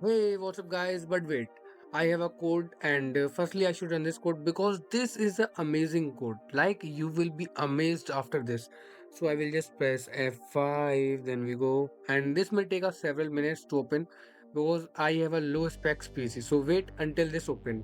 Hey, what's up, guys? But wait, I have a code, and firstly, I should run this code because this is an amazing code. Like, you will be amazed after this. So, I will just press F5, then we go, and this may take us several minutes to open because I have a low specs PC. So, wait until this open.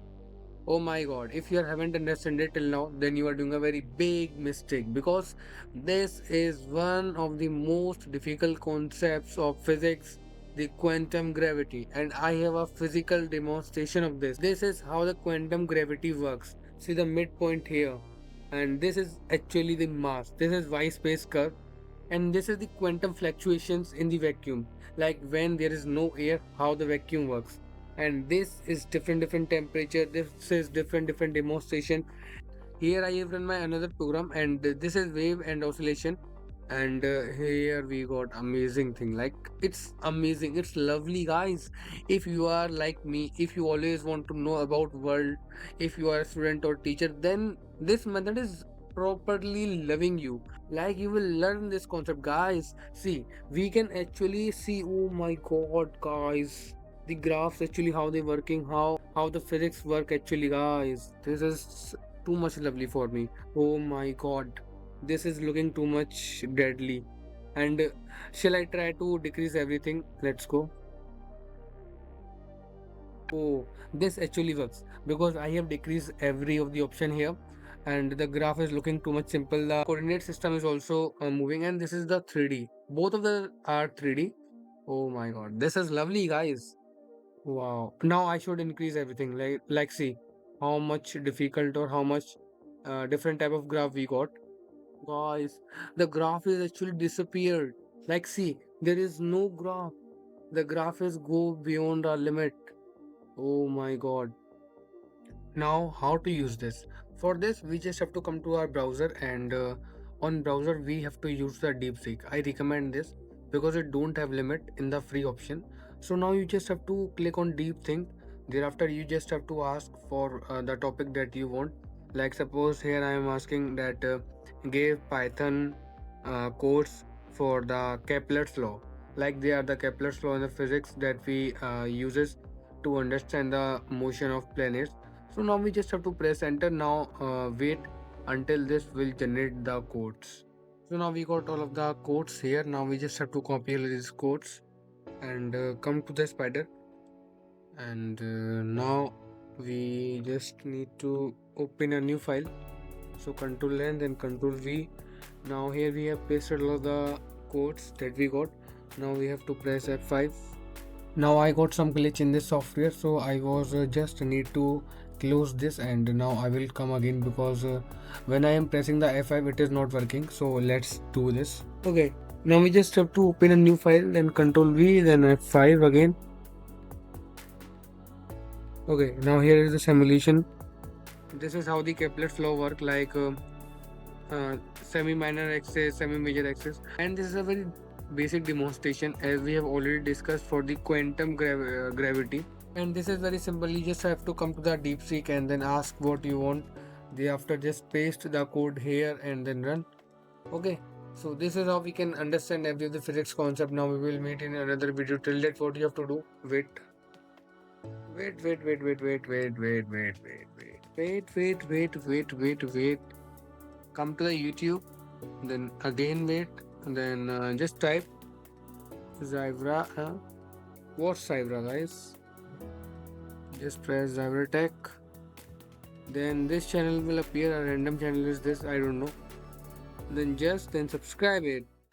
Oh my god, if you haven't understood it till now, then you are doing a very big mistake because this is one of the most difficult concepts of physics, the quantum gravity, and I have a physical demonstration of this. This is how the quantum gravity works. See the midpoint here, and this is actually the mass. This is y space curve, and this is the quantum fluctuations in the vacuum, like when there is no air, how the vacuum works. And this is different temperature, this is different demonstration. Here I have run my another program, and this is wave and oscillation. And here we got amazing thing, like it's amazing, it's lovely, guys. If you are like me, if you always want to know about world, if you are a student or teacher, then this method is properly loving you. Like, you will learn this concept, guys. See, we can actually see, oh my god, guys, the graphs actually, how they working, how the physics work actually, guys. This is too much lovely for me. Oh my god, this is looking too much deadly. And shall I try to decrease everything? Let's go. Oh, this actually works because I have decreased every of the option here, and the graph is looking too much simple. The coordinate system is also moving, and this is the 3D. Both of the are 3D. Oh my god, this is lovely, guys. Wow. Now I should increase everything. Like see how much difficult or how much different type of graph we got. Guys, the graph is actually disappeared. Like see, there is no graph. The graph is go beyond our limit. Oh my god. Now how to use this? For this we just have to come to our browser, and on browser we have to use the DeepSeek. I recommend this because it don't have limit in the free option. So now you just have to click on DeepSeek. Thereafter you just have to ask for the topic that you want. Like suppose here I am asking that give Python codes for the Kepler's law. Like they are the Kepler's law in the physics that we uses to understand the motion of planets. So now we just have to press enter. Now wait until this will generate the codes. So now we got all of the codes here. Now we just have to copy all these codes and come to the spider. And now we just need to open a new file. So control N, then control V. Now here we have pasted all of the codes that we got. Now we have to press F5. Now I got some glitch in this software, so I was just need to close this, and now I will come again because when I am pressing the F5 it is not working. So let's do this. Okay, now we just have to open a new file, then control V, then F5 again. Okay, now here is the simulation. This is how the Kepler's law work, like semi-minor axis, semi-major axis, and this is a very basic demonstration as we have already discussed for the quantum gravity. And this is very simple. You just have to come to the DeepSeek and then ask what you want. Thereafter just paste the code here and then run. Okay, so this is how we can understand every of the physics concept. Now we will meet in another video. Till that, what you have to do, wait. Wait. Come to the YouTube, then again wait, and then just type Zybra. What's Zybra, guys? Just press Zybra Tech. Then this channel will appear. A random channel is this, I don't know. Then subscribe it.